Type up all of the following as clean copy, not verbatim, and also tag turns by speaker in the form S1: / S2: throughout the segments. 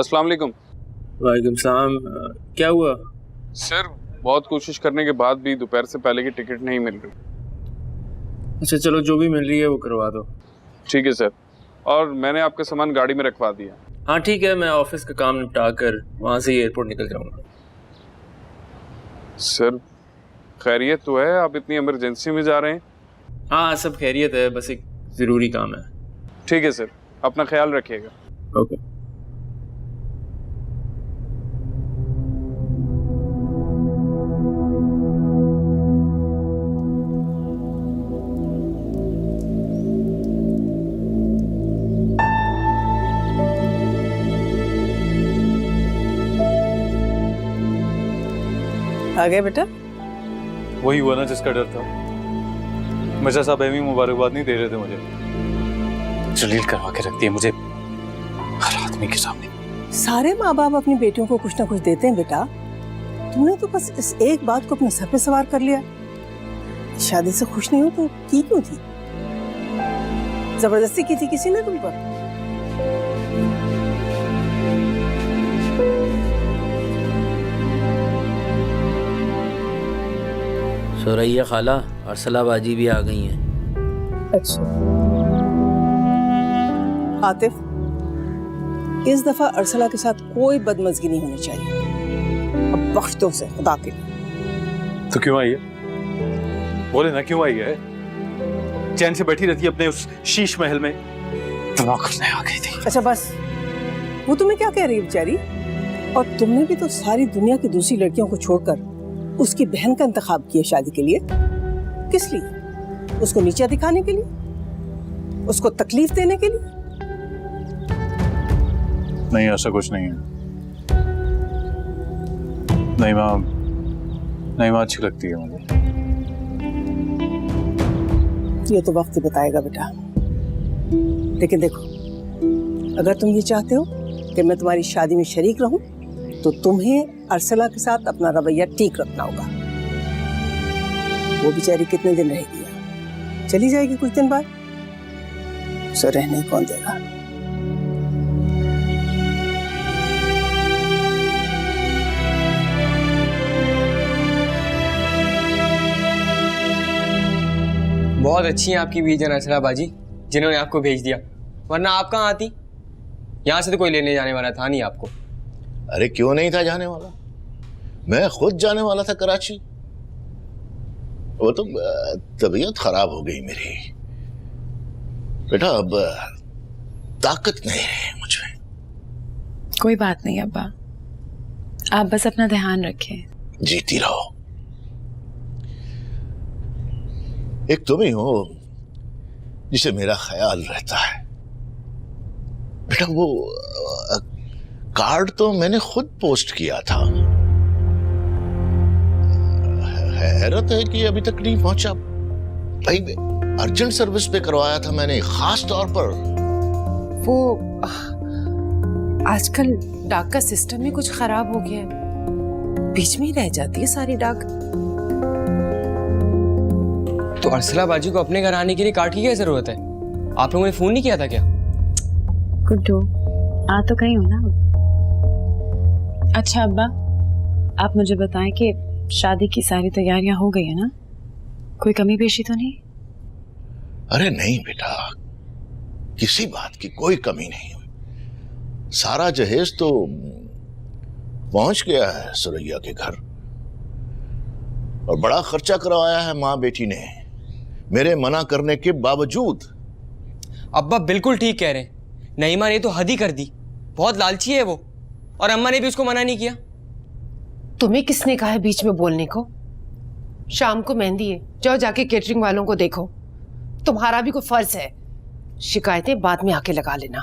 S1: अस्सलाम वालेकुम।
S2: वालेकुम सलाम। क्या हुआ?
S1: सर बहुत कोशिश करने के बाद भी दोपहर से पहले की टिकट नहीं मिल रही।
S2: अच्छा चलो, जो भी मिल रही है वो करवा दो।
S1: ठीक है सर, और मैंने आपका सामान गाड़ी में रखवा दिया।
S2: हाँ ठीक है, मैं ऑफिस का काम निपटा कर वहाँ से एयरपोर्ट निकल जाऊँगा।
S1: सर खैरियत तो है? आप इतनी इमरजेंसी में जा रहे हैं?
S2: हाँ सब खैरियत है, बस एक ज़रूरी काम है।
S1: ठीक है सर, अपना ख्याल रखिएगा।
S2: ओके।
S3: आ गए बेटा?
S4: वही हुआ ना जिसका डर था। मिर्जा साहब एमी मुबारकबाद नहीं दे रहे थे मुझे। जलील करवा के रखती है मुझे हर आदमी के सामने।
S3: सारे माँ बाप अपनी बेटियों को कुछ ना कुछ देते हैं बेटा। तुमने तो बस इस एक बात को अपने सर पे सवार कर लिया। शादी से खुश नहीं हो तो की क्यों थी? जबरदस्ती की थी किसी ने तुम पर?
S5: सुरैया खाला अरसला बाजी भी आ गई हैं।
S3: अच्छा आतिफ, इस दफा अरसला के साथ कोई बदमज़गी नहीं होनी चाहिए। अब बख्श दो उसे खुदा के लिए।
S4: तो क्यों आई है? बोले ना क्यों आई है? चैन से बैठी रहती है अपने उस शीश महल में, तबाह करने आ गई थी।
S3: अच्छा बस, वो तुम्हें क्या कह रही है बेचारी? और तुमने भी तो सारी दुनिया की दूसरी लड़कियों को छोड़कर उसकी बहन का इंतखाब किया शादी के लिए। किस लिए? उसको नीचा दिखाने के लिए? उसको तकलीफ देने के लिए?
S4: नहीं, ऐसा कुछ नहीं है। नहीं माँ अच्छी लगती है मुझे।
S3: ये तो वक्त ही बताएगा बेटा। लेकिन देखो, अगर तुम ये चाहते हो कि मैं तुम्हारी शादी में शरीक रहूं, तो तुम्हें अरसला के साथ अपना रवैया ठीक रखना होगा। वो बेचारी कितने दिन रहेगी? चली जाएगी कुछ दिन बाद। उसे रहने कौन देगा?
S6: बहुत अच्छी है आपकी बीजन अरसला बाजी, जिन्होंने आपको भेज दिया, वरना आप कहाँ आती? यहाँ से तो कोई लेने जाने वाला था नहीं आपको।
S7: अरे क्यों नहीं था जाने वाला? मैं खुद जाने वाला था कराची। वो तो तबीयत खराब हो गई मेरी बेटा। अब ताकत नहीं है मुझे।
S8: कोई बात नहीं अब्बा, आप बस अपना ध्यान रखें।
S7: जीती रहो। एक तुम ही हो जिसे मेरा ख्याल रहता है बेटा। वो कार्ड तो मैंने खुद पोस्ट किया था। हैरत है कि अभी तक नहीं पहुंचा। भाई अर्जेंट सर्विस पे करवाया था मैंने, खास तौर पर।
S9: वो आजकल डाक का सिस्टम ही कुछ खराब हो गया है, बीच में ही रह जाती है सारी डाक।
S6: तो अरसला बाजी को अपने घर आने के लिए कार्ड की क्या जरूरत है? आप लोगों ने फोन नहीं किया था क्या?
S8: गुड्डू आ तो गई हो ना। अच्छा अब्बा, आप मुझे बताएं कि शादी की सारी तैयारियां हो गई है ना? कोई कमी पेशी तो नहीं?
S7: अरे नहीं बेटा, किसी बात की कोई कमी नहीं हुई। सारा जहेज तो पहुंच गया है सुरैया के घर, और बड़ा खर्चा करवाया है माँ बेटी ने, मेरे मना करने के बावजूद।
S6: अब्बा बिल्कुल ठीक कह रहे हैं। नईमा ने तो हद ही कर दी, बहुत लालची है वो, और अम्मा ने भी उसको मना नहीं किया।
S9: तुम्हें किसने कहा है बीच में बोलने को? शाम को मेहंदी है, जाओ जाके केटरिंग वालों को देखो। तुम्हारा भी कोई फर्ज है, शिकायतें बाद में आके लगा लेना।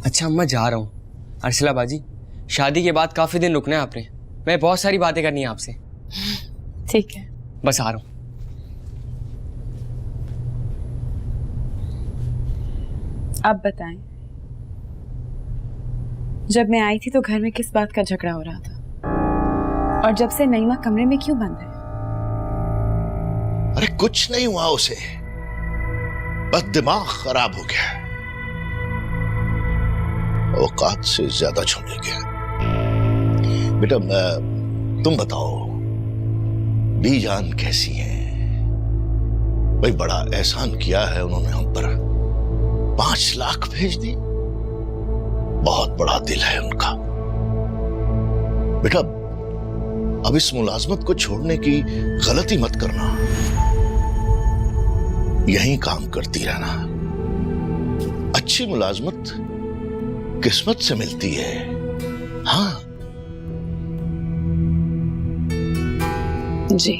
S6: अच्छा अम्मा जा रहा हूँ। अरसला बाजी, शादी के बाद काफी दिन रुकना है आपने, मैं बहुत सारी बातें करनी है आपसे।
S8: ठीक है,
S6: बस आ रहा हूँ।
S8: अब बताएं, जब मैं आई थी तो घर में किस बात का झगड़ा हो रहा था? और जब से नईमा कमरे में क्यों बंद है?
S7: अरे कुछ नहीं हुआ उसे, बस दिमाग खराब हो गया। औकात से ज्यादा झुमल गया। बेटा तुम बताओ, बीजान कैसी है? भाई बड़ा एहसान किया है उन्होंने हम पर, 5 लाख भेज दी, बहुत बड़ा दिल है उनका। बेटा अब इस मुलाजमत को छोड़ने की गलती मत करना, यहीं काम करती रहना। अच्छी मुलाजमत किस्मत से मिलती है। हाँ
S8: जी।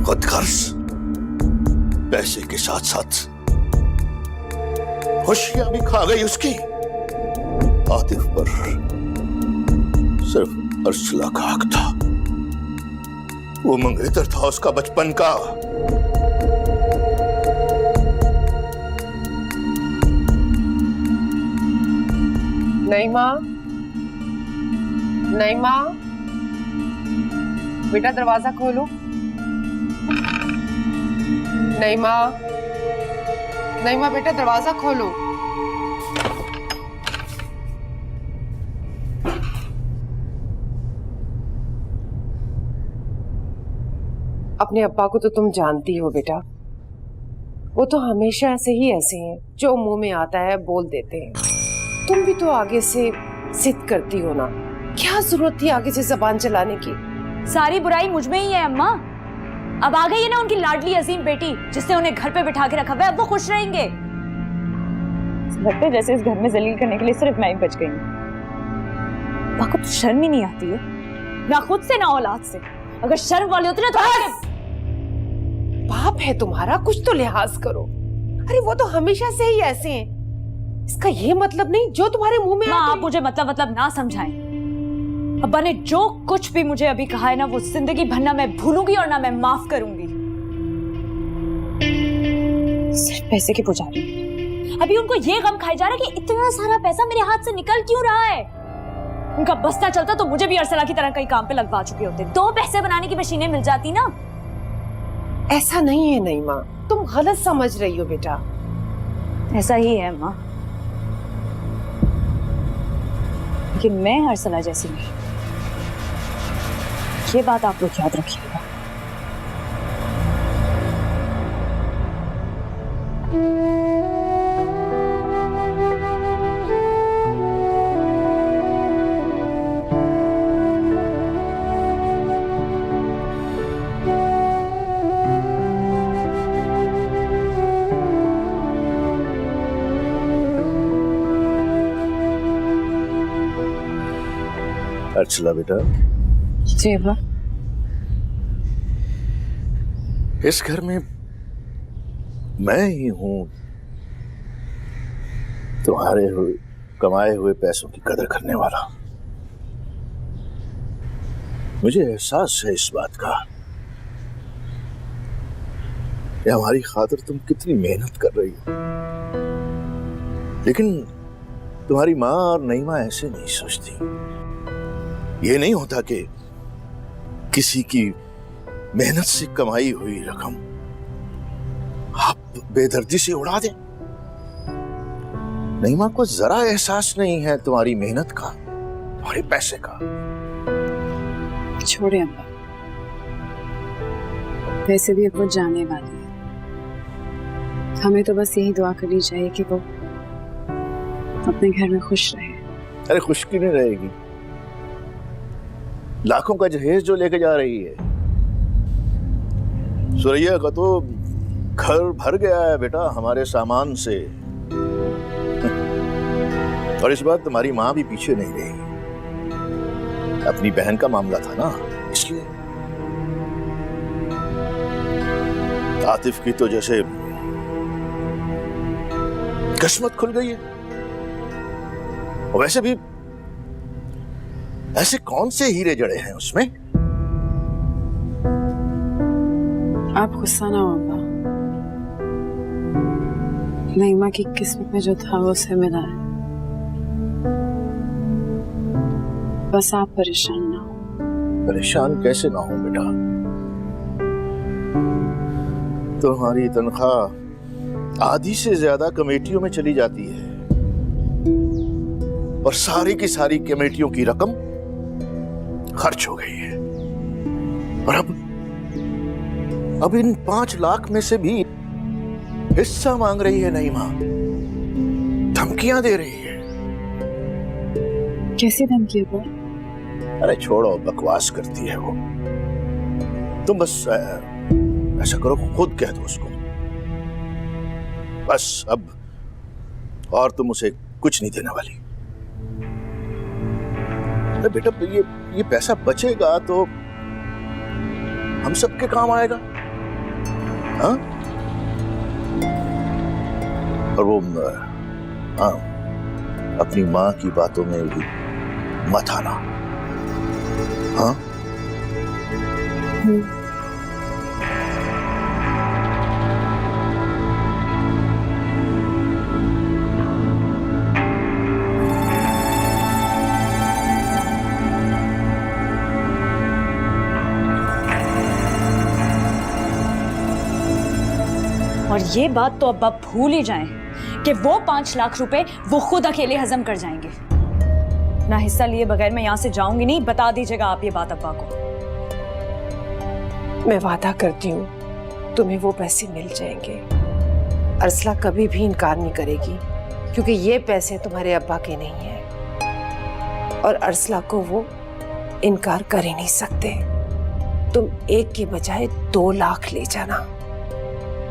S7: खुदगर्ज पैसे के साथ साथ खुशियां भी खा गई उसकी। आतिफ पर सिर्फ अर्शला का हक था, वो मंगेतर था उसका बचपन का।
S9: नईमा, नईमा, बेटा दरवाजा खोलो। नईमा, नईमा बेटा दरवाजा खोलो। अपने अब्बा को तो तुम जानती हो बेटा, वो तो हमेशा ऐसे हैं, जो मुंह में आता है बोल देते हैं। तुम भी तो आगे से जिद करती हो ना, क्या जरूरत थी आगे से जबान चलाने की?
S10: सारी बुराई मुझ में ही है अम्मा। अब आ गई है ना उनकी लाडली अजीम बेटी, जिसने उन्हें घर पे बिठा के रखा हुआ है, अब वो खुश रहेंगे। लगता है जैसे इस घर में जलील करने के लिए सिर्फ मैं ही बच गई हूँ। आपको तो शर्म ही नहीं आती है, ना खुद से ना औलाद से। अगर शर्म वाली होती ना तो
S9: बाप है तुम्हारा, कुछ तो लिहाज करो। अरे वो तो हमेशा से ही ऐसे हैं। इसका ये मतलब नहीं जो तुम्हारे मुंह में
S10: आप मुझे मतलब ना समझाएं। अब्बा ने जो कुछ भी मुझे अभी कहा है ना, वो जिंदगी भर ना मैं भूलूंगी और ना मैं माफ करूंगी। सिर्फ पैसे के पुजारी। अभी उनको ये गम खाया जा रहा है कि इतना सारा पैसा मेरे हाथ से निकल क्यों रहा है। उनका बस्ता चलता तो मुझे भी अरसला की तरह कई काम पे लगवा चुके होते। 2 पैसे बनाने की मशीनें मिल जाती ना।
S9: ऐसा नहीं है नईमा, तुम गलत समझ रही हो बेटा।
S10: ऐसा ही है माँ, लेकिन मैं अरसला जैसी नहीं। ये बात आप लोग याद रखिएगा।
S7: अर्चला बेटा,
S8: जी अब्बा।
S7: इस घर में मैं ही हूं तुम्हारे कमाए हुए पैसों की कदर करने वाला। मुझे एहसास है इस बात का कि हमारी खातिर तुम कितनी मेहनत कर रही हो, लेकिन तुम्हारी माँ और नईमा ऐसे नहीं सोचती। ये नहीं होता कि किसी की मेहनत से कमाई हुई रकम आप बेदर्दी से उड़ा दें। नईमा को जरा एहसास नहीं है तुम्हारी मेहनत का, तुम्हारे पैसे का।
S8: छोड़े अब्बा, वैसे भी अब वो जाने वाली है। हमें तो बस यही दुआ करनी चाहिए कि वो अपने घर में खुश रहे।
S7: अरे खुश क्यों नहीं रहेगी? लाखों का जहेज जो लेके जा रही है। सुरैया का तो घर भर गया है बेटा हमारे सामान से। और इस बार तुम्हारी माँ भी पीछे नहीं रही। अपनी बहन का मामला था ना, इसलिए। आतिफ की तो जैसे किस्मत खुल गई है। और वैसे भी ऐसे कौन से हीरे जड़े हैं उसमें?
S8: आप गुस्सा ना हो अब्बा, नईमा की किस्मत में जो था वो उसे मिला है। बस आप परेशान ना हो।
S7: परेशान कैसे ना हो बेटा। तुम्हारी तनख्वाह आधी से ज्यादा कमेटियों में चली जाती है और सारी की सारी कमेटियों की रकम खर्च हो गई है। और अब इन 5 लाख में से भी हिस्सा मांग रही है नईमा, धमकियां दे रही है।
S8: कैसी धमकी पर?
S7: अरे छोड़ो, बकवास करती है वो। तुम बस ऐसा करो, खुद कह दो उसको बस अब, और तुम उसे कुछ नहीं देने वाली। अरे बेटा, ये पैसा बचेगा तो हम सबके काम आएगा। हाँ? और वो हाँ, अपनी माँ की बातों में भी मत आना। हाँ?
S10: और ये बात तो अब आप भूल ही जाएं कि वो 5 लाख रुपए वो खुद अकेले हजम कर जाएंगे। ना हिस्सा लिए बगैर मैं यहां से जाऊंगी नहीं, बता दीजिएगा आप ये बात अब्बा को।
S9: मैं वादा करती हूँ तुम्हें वो पैसे मिल जाएंगे। अरसला कभी भी इनकार नहीं करेगी, क्योंकि ये पैसे तुम्हारे अब्बा के नहीं हैं और अरसला को वो इनकार कर ही नहीं सकते। तुम 1 के बजाय 2 लाख ले जाना,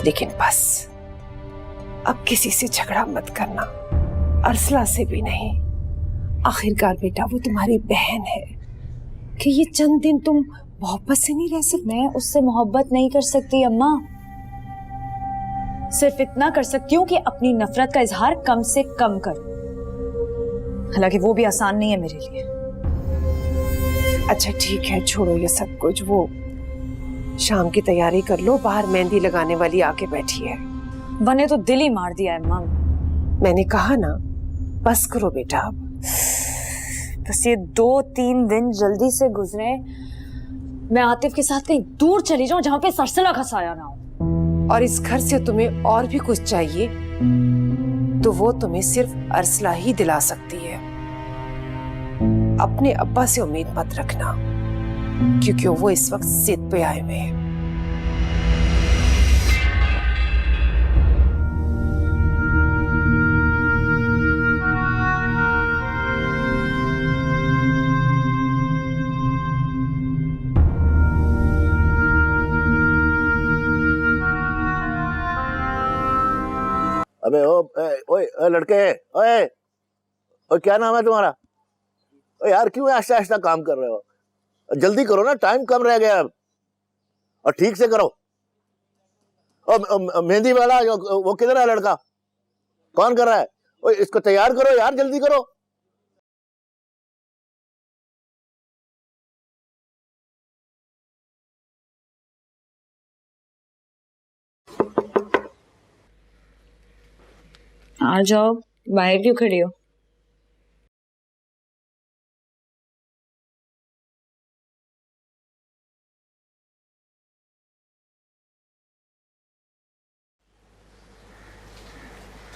S9: लेकिन बस अब किसी से झगड़ा मत करना, अरसला से भी नहीं। आखिरकार बेटा वो तुम्हारी बहन है कि ये चंद दिन तुम मोहब्बत से नहीं रह सकते।
S10: मैं उससे मोहब्बत नहीं कर सकती अम्मा, सिर्फ इतना कर सकती हूँ कि अपनी नफरत का इजहार कम से कम करूं। हालांकि वो भी आसान नहीं है मेरे लिए।
S9: अच्छा ठीक है, छोड़ो ये सब कुछ। वो शाम की तैयारी कर लो, बाहर मेहंदी लगाने वाली आके बैठी है।
S10: बने तो दिल ही मार दिया है अम्मा।
S9: मैंने कहा ना, बस करो बेटा अब।
S10: बस ये 2-3 दिन जल्दी से गुजरे, मैं आतिफ के साथ कहीं दूर चली जाऊं जहां पे सरसला खसाया ना हो।
S9: और इस घर से तुम्हें और भी कुछ चाहिए तो वो तुम्हें सिर्फ अरसला ही दिला सकती है। अपने अब्बा से उम्मीद मत रखना, क्योंकि वो इस वक्त जिद पे आए हुए हैं।
S7: अबे ओए लड़के, ओए क्या नाम है तुम्हारा? ओ यार, क्यों आहिस्ता आहिस्ता काम कर रहे हो? जल्दी करो ना, टाइम कम रह गया अब, और ठीक से करो। और मेहंदी वाला वो किधर है लड़का? कौन कर रहा है? ओए इसको तैयार करो यार, जल्दी करो।
S10: आ जाओ, बाहर क्यों खड़ी हो?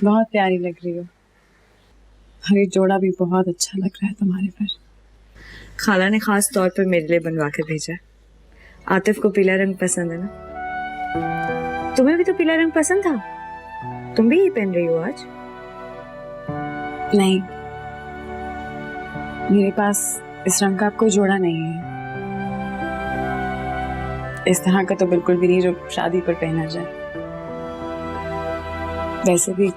S8: बहुत प्यारी लग रही हो और ये जोड़ा भी बहुत अच्छा लग रहा है तुम्हारे पर।
S10: खाला ने खास तौर पर मेरे लिए बनवा के भेजा है। आतिफ को पीला रंग पसंद है ना? तुम्हें भी तो पीला रंग पसंद था, तुम भी ये पहन रही हो आज?
S8: नहीं, मेरे पास इस रंग का कोई जोड़ा नहीं है। इस तरह का तो बिल्कुल भी नहीं जो शादी पर पहना जाए। वैसे भी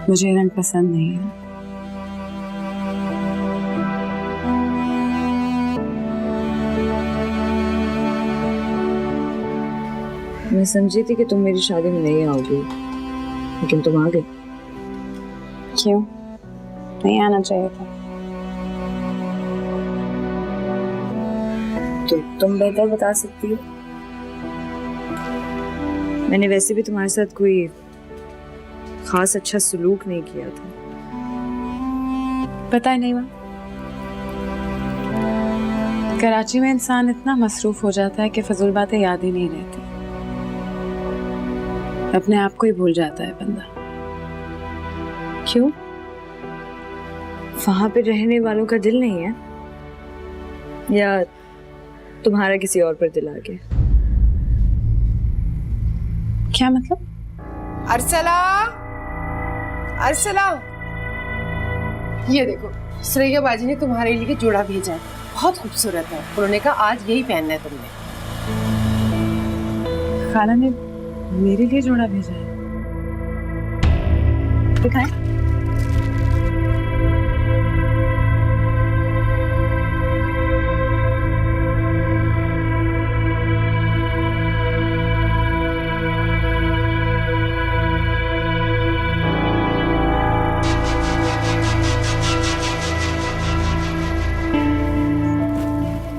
S8: मुझे ये रंग पसंद नहीं है।
S10: मैं समझी थी कि तुम मेरी शादी में नहीं आओगी, लेकिन तुम आ गई।
S8: क्यों नहीं आना चाहिए था?
S10: तो तुम बेहतर बता सकती हो। मैंने वैसे भी तुम्हारे साथ कोई खास अच्छा सलूक नहीं किया था।
S8: पता ही नहीं हुआ। कराची में इंसान इतना मसरूफ हो जाता है कि फजूल बातें याद ही नहीं रहती, अपने आप को ही भूल जाता है बंदा।
S10: क्यों? वहां पे रहने वालों का दिल नहीं है, या तुम्हारा किसी और पर दिल आ गया?
S8: क्या मतलब?
S9: अरसला, अरसला, ये देखो श्रेया बाजी ने तुम्हारे लिए जोड़ा भेजा है, बहुत खूबसूरत है। उन्होंने कहा आज यही पहनना है तुमने।
S8: खाला ने मेरे लिए जोड़ा भेजा है।
S10: दिखाएं।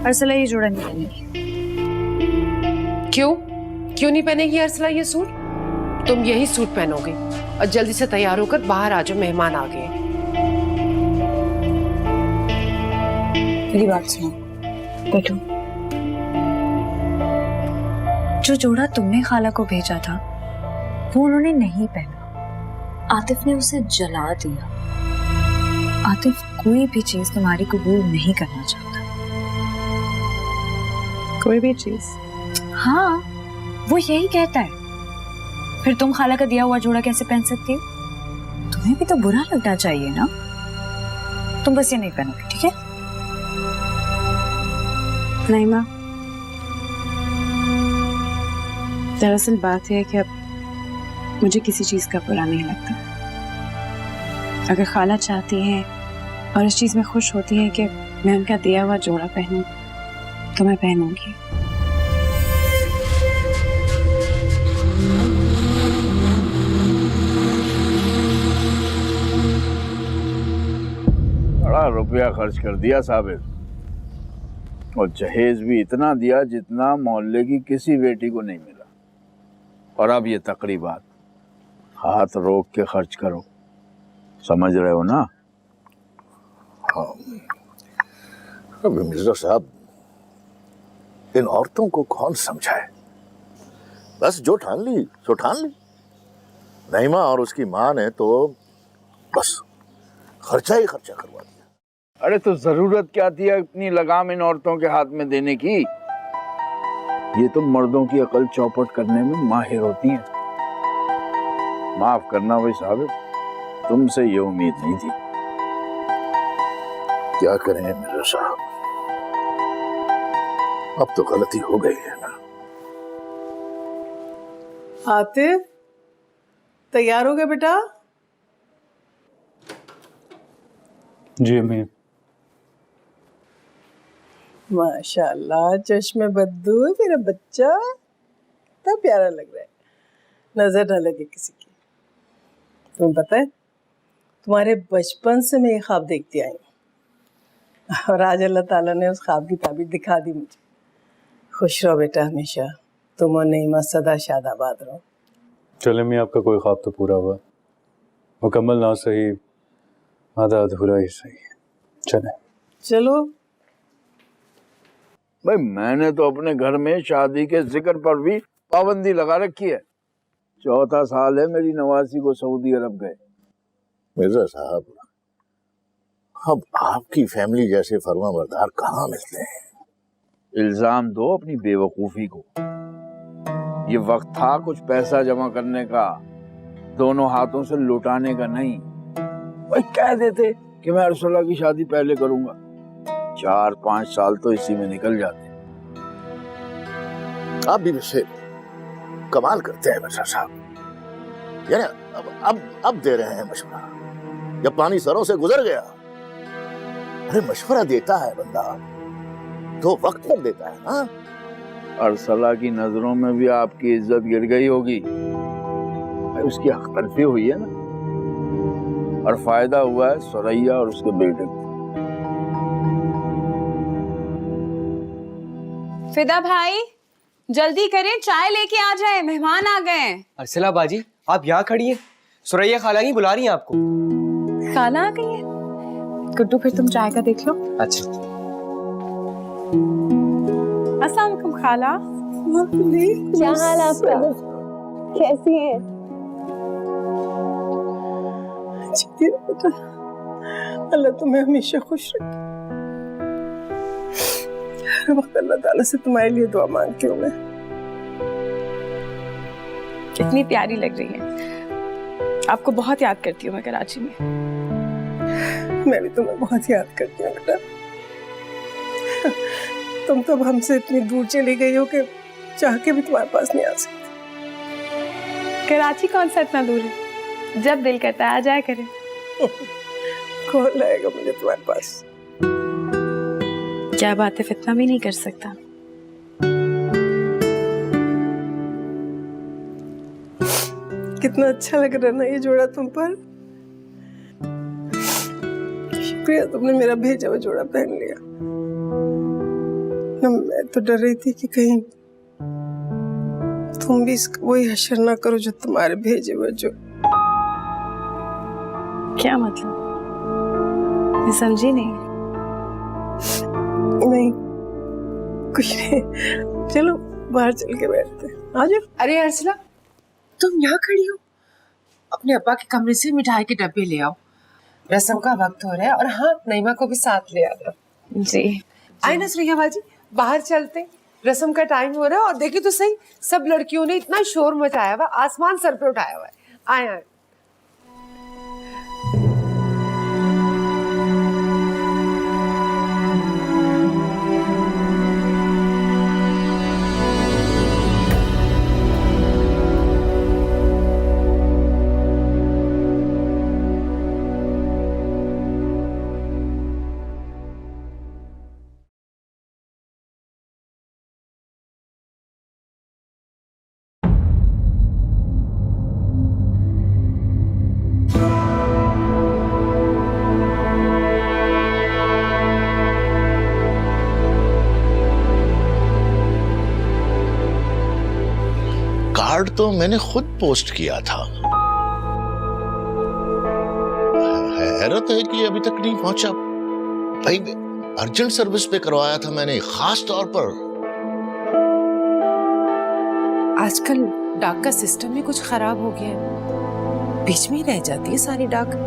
S10: अरसला ये जोड़ा नहीं पहनेगी।
S9: क्यों? क्यों नहीं पहनेगी अरसला ये सूट? तुम यही सूट पहनोगे और जल्दी से तैयार होकर बाहर आ जाओ, मेहमान आ गए।
S10: मेरी बात सुनो, बैठो। जो जोड़ा तुमने खाला को भेजा था वो उन्होंने नहीं पहना, आतिफ ने उसे जला दिया। आतिफ कोई भी चीज तुम्हारी कबूल नहीं करना चाहता।
S8: कोई भी चीज?
S10: हाँ, वो यही कहता है। फिर तुम खाला का दिया हुआ जोड़ा कैसे पहन सकती हो? तुम्हें भी तो बुरा लगना चाहिए ना। तुम बस ये नहीं पहनोगे, ठीक है?
S8: नहीं माँ, दरअसल बात है कि अब मुझे किसी चीज का बुरा नहीं लगता। अगर खाला चाहती हैं और इस चीज में खुश होती हैं कि मैं उनका दिया हुआ जोड़ा पहनूं तो मैं पहनूंगी।
S11: बड़ा रुपया खर्च कर दिया साबिर, और जहेज भी इतना दिया जितना मोहल्ले की किसी बेटी को नहीं मिला। और अब ये तकरीबात, हाथ रोक के खर्च करो, समझ रहे हो ना?
S7: हाँ। अब मिर्जा साहब, इन औरतों को कौन समझाए? बस जो ठान ली सो ठान ली। नईमा और उसकी माँ ने तो बस खर्चा ही खर्चा करवा दिया।
S11: अरे तो जरूरत क्या थी अपनी लगाम इन औरतों के हाथ में देने की? ये तो मर्दों की अकल चौपट करने में माहिर होती हैं। माफ करना भाई साहब, तुमसे ये उम्मीद नहीं थी।
S7: क्या करें मिर्जा साहब, अब तो गलती हो गई है ना।
S3: आतिफ, तैयार हो गए बेटा?
S4: जी अम्मी।
S3: माशाल्लाह, चश्मे बद्दू है मेरा बच्चा, इतना प्यारा लग रहा है, नजर न लगे किसी की। तुम्हें पता है, तुम्हारे बचपन से मैं ये ख्वाब देखती आई हूँ, और आज अल्लाह ताला ने उस ख्वाब की ताबीर दिखा दी मुझे। खुश रहो बेटा हमेशा, तुम और नईमा सदा शादाबाद रहो।
S4: चले मैं, आपका कोई ख्वाब तो पूरा हुआ, मुकम्मल ना सही, आधा अधूरा ही सही। चले
S3: चलो।
S11: भाई मैंने तो अपने घर में शादी के जिक्र पर भी पाबंदी लगा रखी है। चौथा साल है मेरी नवासी को सऊदी अरब गए।
S7: मिर्जा साहब, अब आपकी फैमिली जैसे फर्माबरदार कहाँ मिलते हैं?
S11: इल्जाम दो अपनी बेवकूफी को। ये वक्त था कुछ पैसा जमा करने का, दोनों हाथों से लुटाने का नहीं। भाई कह देते कि मैं अरसला की शादी पहले करूंगा, 4-5 साल तो इसी में निकल जाते।
S7: आप भी वैसे कमाल करते हैं मिर्जा साहब, यानी अब दे रहे हैं मशवरा, जब पानी सरों से गुजर गया। अरे मशवरा देता है बंदा तो वक्त पर देता है ना।
S11: अरसला की नजरों में भी आपकी इज्जत गिर गई होगी, उसकी हकतलफी हुई है ना, और फायदा हुआ है सुरैया और उसके बेटे को।
S8: फिदा भाई जल्दी करें, चाय लेके आ जाए, मेहमान आ गए।
S6: अरसला बाजी आप यहाँ खड़ी हैं, सुरैया खाला ही बुला रही हैं आपको।
S8: खाला आ गई है? गुड्डू फिर तुम चाय का देख लो।
S6: अच्छा।
S8: अस्सलाम वालेकुम खाला।
S10: क्या हाल आपका? कैसी है?
S3: बेटा, अल्लाह तुम्हें हमेशा खुश रखे। हर वक्त अल्लाह ताला से तुम्हारे लिए दुआ मांगती हूँ मैं।
S8: कितनी प्यारी लग रही है। आपको बहुत याद करती हूँ मैं कराची में।
S3: मैं भी तुम्हें बहुत याद करती हूँ बेटा। तुम तो अब हमसे इतनी दूर चली गई हो कि चाह के भी तुम्हारे पास नहीं आ सकती।
S8: कराची कौन सा इतना दूर है, जब दिल करता है आ जाया करें।
S3: कौन लाएगा मुझे तुम्हारे पास?
S8: क्या बात है, फितना भी नहीं कर सकता।
S3: कितना अच्छा लग रहा है ना ये जोड़ा तुम पर। शुक्रिया तुमने मेरा भेजा हुआ जोड़ा पहन लिया। ना मैं तो डर रही थी कि कहीं तुम भी इसका वही हशर ना करो जो तुम्हारे भेजे हुए जो।
S8: क्या मतलब? मैं समझी नहीं।
S3: नहीं कुछ नहीं, चलो बाहर चल के बैठते हैं। आ जाओ।
S9: अरे अर्चना, तुम यहाँ खड़ी हो? अपने अब्बा के कमरे से मिठाई के डब्बे ले आओ, रस्म का वक्त हो रहा है। और हाँ, नईमा को भी साथ ले आना।
S8: जी
S9: आए ना सुरैया बाजी, बाहर चलते, रस्म का टाइम हो रहा है। और देखिए तो सही, सब लड़कियों ने इतना शोर मचाया हुआ, आसमान सर पे उठाया हुआ है। आए आए।
S7: कार्ड तो मैंने खुद पोस्ट किया था। हैरत है कि अभी तक नहीं पहुंचा। भाई अर्जेंट सर्विस पे करवाया था मैंने, खास तौर पर।
S9: आजकल डाक का सिस्टम भी कुछ खराब हो गया है, बीच में ही रह जाती है सारी डाक।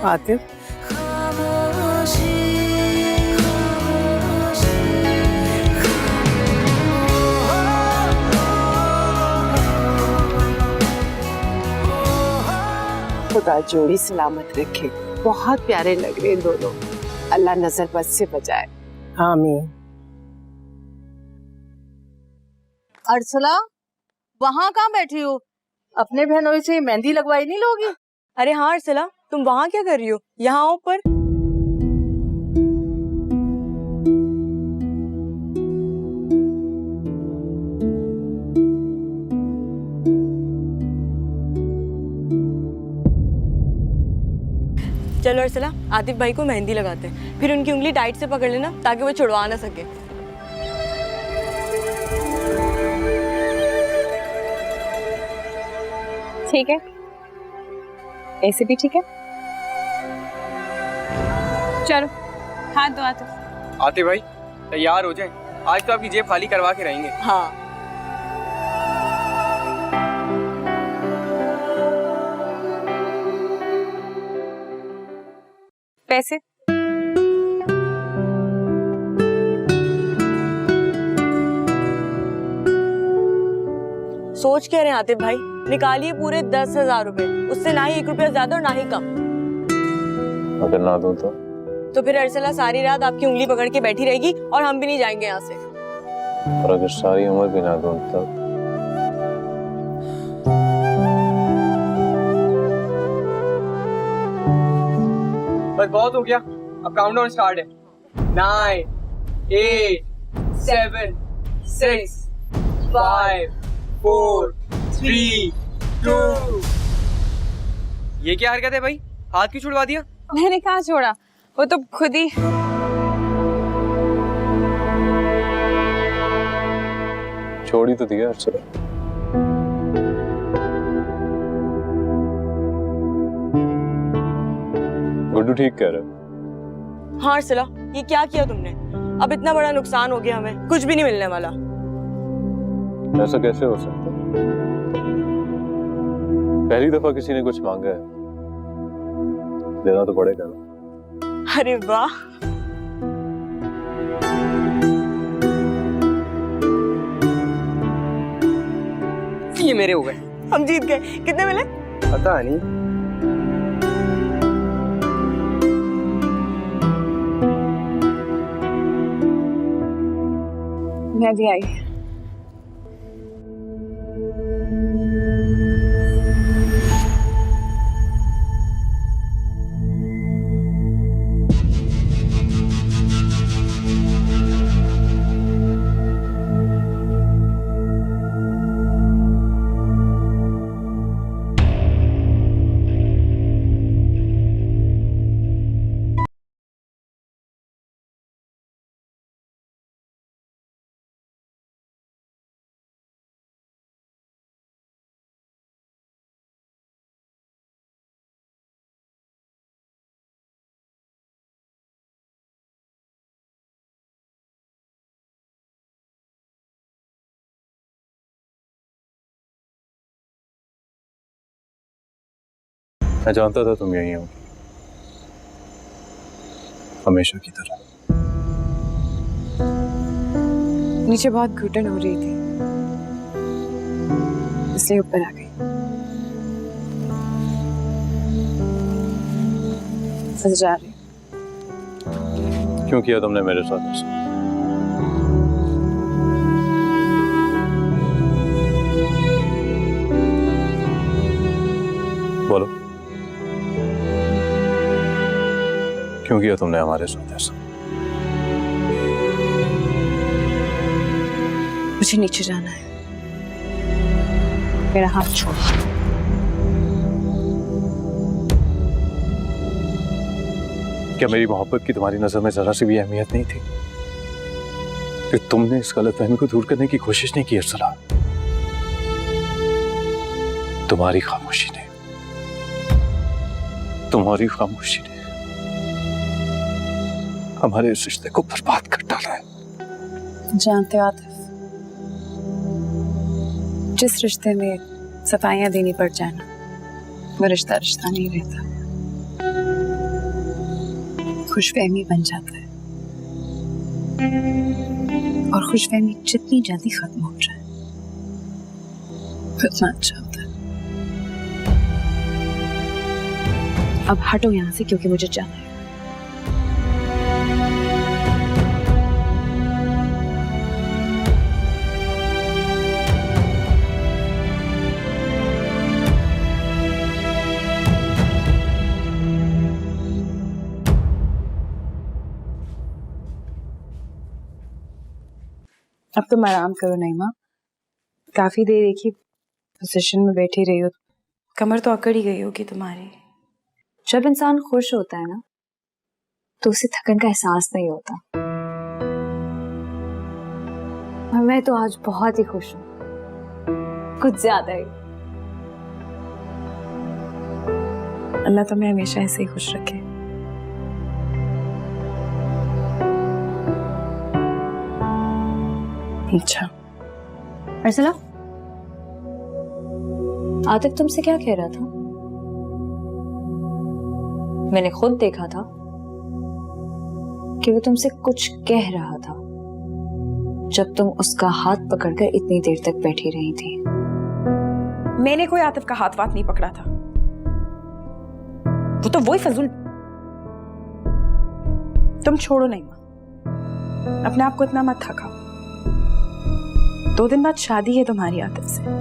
S3: आतिफ,
S9: खुदा जोड़ी सलामत रखे। बहुत प्यारे लग रहे हैं दोनों, अल्लाह नजर बद से बचाए।
S3: आमीन।
S10: अर्सला, वहाँ कहाँ बैठी हो? अपने बहनों से मेहंदी लगवाई नहीं लोगी? अरे हाँ अर्सला, तुम वहाँ क्या कर रही हो? यहाँ आओ ऊपर।
S12: चलो अर्सला, आतिफ भाई को मेहंदी लगाते हैं, फिर उनकी उंगली टाइट से पकड़ लेना ताकि वो छुड़वा ना सके।
S8: ठीक है, ऐसे भी ठीक है। चलो हाथ दो आतिफ।
S6: आते भाई तैयार हो जाए, आज तो आपकी जेब खाली करवा के रहेंगे।
S12: हाँ।
S8: पैसे
S12: सोच क्या रहे हैं आतिफ भाई, निकालिए पूरे 10,000 रुपए, उससे ना ही 1 रुपया ज्यादा और ना ही कम।
S4: अगर ना दूं
S12: तो फिर अर्सला सारी रात आपकी उंगली पकड़ के बैठी रहेगी और हम भी नहीं जाएंगे यहाँ से।
S4: और अगर सारी उम्र भी ना दूं तब?
S6: बस बहुत हो गया, अब काउंटडाउन स्टार्ट है। 9, 8, 7, 6, 5, 4, 3, 2। ये क्या हरकत है भाई, हाथ क्यों छुड़वा दिया?
S8: मैंने कहाँ छोड़ा, वो तो खुद ही।
S4: छोड़ ही तो दिया अर्चना। गुड्डू ठीक कह रहा।
S12: हाँ अर्सला, ये क्या किया तुमने? अब इतना बड़ा नुकसान हो गया, हमें कुछ भी नहीं मिलने वाला।
S4: ऐसा कैसे हो सकता है? पहली दफा किसी ने कुछ मांगा है, देना तो पड़ेगा ना।
S12: अरे वाह,
S6: ये मेरे हो गए,
S12: हम जीत गए। कितने मिले?
S6: पता नहीं।
S8: मैं भी आई।
S4: मैं जानता था तुम यहीं होगी, हमेशा की तरह।
S8: नीचे बहुत घुटन हो रही थी, इसलिए ऊपर आ गई। फंस जा रही।
S4: क्यों किया तुमने मेरे साथ ऐसा? बोलो, क्यों किया तुमने हमारे साथ ऐसा?
S8: मुझे नीचे जाना है, मेरा हाथ छोड़।
S4: क्या मेरी मोहब्बत की तुम्हारी नजर में जरा सी भी अहमियत नहीं थी? फिर तुमने इस गलतफहमी को दूर करने की कोशिश नहीं की अर्सला। तुम्हारी खामोशी ने हमारे इस रिश्ते को बर्बाद कर डाला है।
S8: जानते हो आतिफ, जिस रिश्ते में सफाइयां देनी पड़ जाए ना, वो रिश्ता रिश्ता नहीं रहता, खुशफहमी बन जाता है। और खुशफहमी जितनी जल्दी खत्म हो जाए उतना अच्छा होता है। अब हटो यहाँ से, क्योंकि मुझे जाना है। अब तुम आराम करो नईमा, काफी देर एक ही पोजीशन में बैठी रही हो, कमर तो अकड़ ही गई होगी तुम्हारी।
S10: जब इंसान खुश होता है ना तो उसे थकन का एहसास नहीं होता। और मैं तो आज बहुत ही खुश हूँ, कुछ ज्यादा ही।
S8: अल्लाह तुम्हें हमेशा ऐसे ही खुश रखे। अच्छा
S10: अर्सला, आतिफ तुमसे क्या कह रहा था? मैंने खुद देखा था कि वो तुमसे कुछ कह रहा था जब तुम उसका हाथ पकड़कर इतनी देर तक बैठी रही थी।
S8: मैंने कोई आतिफ का हाथ वाथ नहीं पकड़ा था, वो तो वही फजूल। तुम छोड़ो नहीं माँ, अपने आप को इतना मत थकाओ। 2 दिन बाद शादी है तुम्हारी आतिफ से।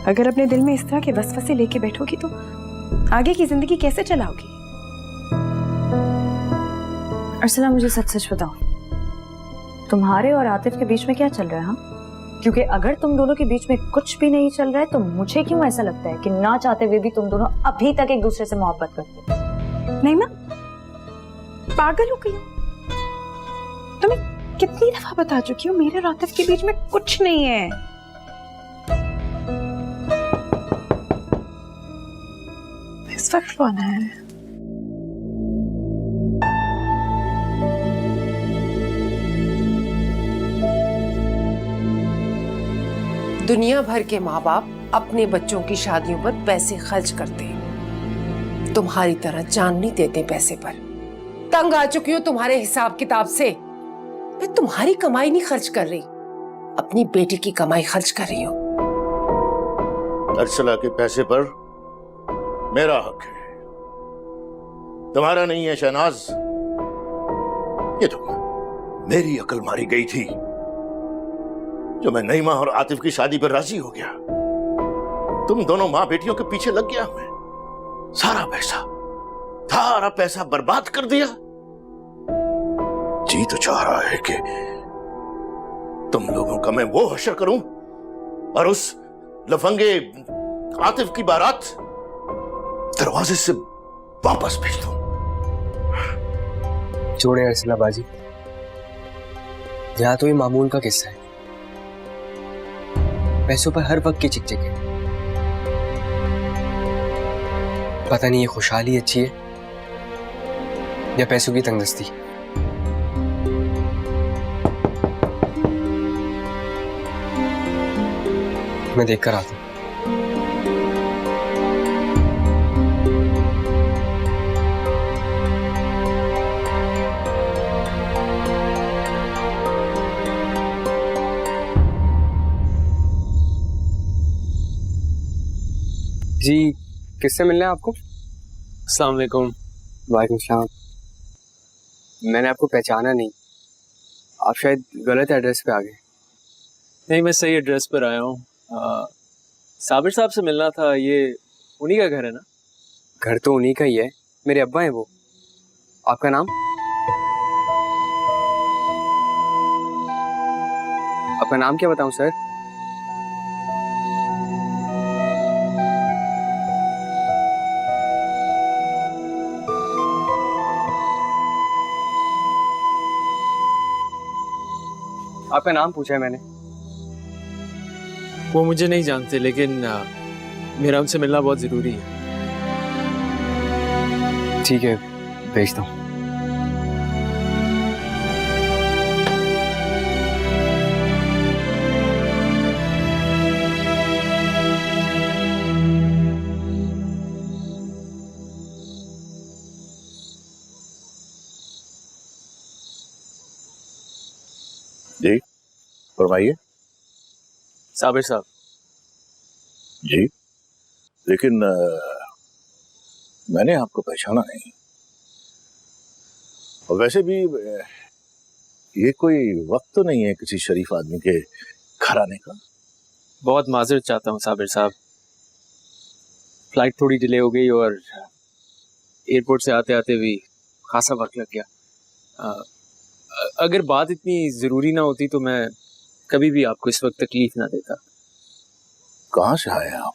S8: अगर अपने दिल में इस तरह के वसवसे लेके बैठोगी तो आगे की जिंदगी कैसे चलाओगी?
S10: अर्सला, मुझे सच सच बताओ, तुम्हारे और आतिफ के बीच में क्या चल रहा है? हाँ, क्योंकि अगर तुम दोनों के बीच में कुछ भी नहीं चल रहा है तो मुझे क्यों ऐसा लगता है कि ना चाहते हुए भी तुम दोनों अभी तक एक दूसरे से मोहब्बत करते हो।
S8: नहीं माँ, पागल हो गई हो? तुम्हें कितनी दफा बता चुकी हूँ मेरे और आतिफ के बीच में कुछ नहीं है। इस वक्त कौन है?
S9: दुनिया भर के माँ बाप अपने बच्चों की शादियों पर पैसे खर्च करते हैं, तुम्हारी तरह जान नहीं देते पैसे पर। तंग आ चुकी हूँ तुम्हारे हिसाब किताब से। मैं तुम्हारी कमाई नहीं खर्च कर रही, अपनी बेटी की कमाई खर्च कर रही हूँ।
S7: अर्सला के पैसे पर मेरा हक है, तुम्हारा नहीं है शहनाज। ये तो मेरी अकल मारी गई थी जो मैं नईमा और आतिफ की शादी पर राजी हो गया। तुम दोनों मां बेटियों के पीछे लग गया मैं, सारा पैसा बर्बाद कर दिया। जी तो चाह रहा है कि तुम लोगों का मैं वो हशर करूं और उस लफंगे आतिफ की बारात दरवाजे से वापस भेज दूं।
S6: छोड़े अर्सला बाजी, यहाँ तो ये मामूल का किस्सा है। पैसों पर हर वक्त की चिक-चिक है। पता नहीं ये खुशहाली अच्छी है या पैसों की तंगदस्ती। मैं देख कर आता हूं। जी, किससे मिलना है आपको?
S2: अस्सलाम वालेकुम।
S6: वालेकुम सलाम। मैंने आपको पहचाना नहीं, आप शायद गलत एड्रेस पे आ गए।
S2: नहीं, मैं सही एड्रेस पर आया हूँ। साबिर साहब से मिलना था, ये उन्हीं का घर है ना?
S6: घर तो उन्हीं का ही है, मेरे अब्बा हैं वो। आपका नाम? आपका नाम क्या बताऊं सर? आपका नाम पूछा है मैंने।
S2: वो मुझे नहीं जानते, लेकिन मेरा उनसे मिलना बहुत ज़रूरी है।
S6: ठीक है, भेजता हूँ।
S7: जी फरमाइए।
S2: साबिर साहब।
S7: जी, लेकिन मैंने आपको पहचाना नहीं। और वैसे भी ये कोई वक्त तो नहीं है किसी शरीफ आदमी के घर आने का।
S2: बहुत माजरत चाहता हूँ साबिर साहब, फ्लाइट थोड़ी डिले हो गई और एयरपोर्ट से आते आते भी खासा वक्त लग गया। अगर बात इतनी ज़रूरी ना होती तो मैं कभी भी आपको इस वक्त तकलीफ ना देता।
S7: कहाँ से आए आप?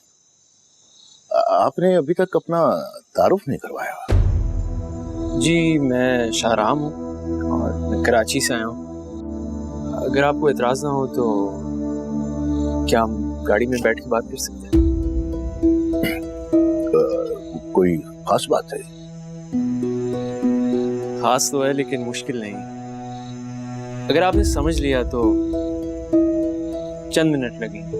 S7: आपने अभी तक अपना तारुफ नहीं करवाया।
S2: जी मैं शाहराम हूँ और मैं कराची से आया हूँ। अगर आपको एतराज ना हो तो क्या हम गाड़ी में बैठ के बात कर सकते हैं?
S7: कोई खास बात है?
S2: खास तो है लेकिन मुश्किल नहीं। अगर आपने समझ लिया तो चंद मिनट लगेंगे।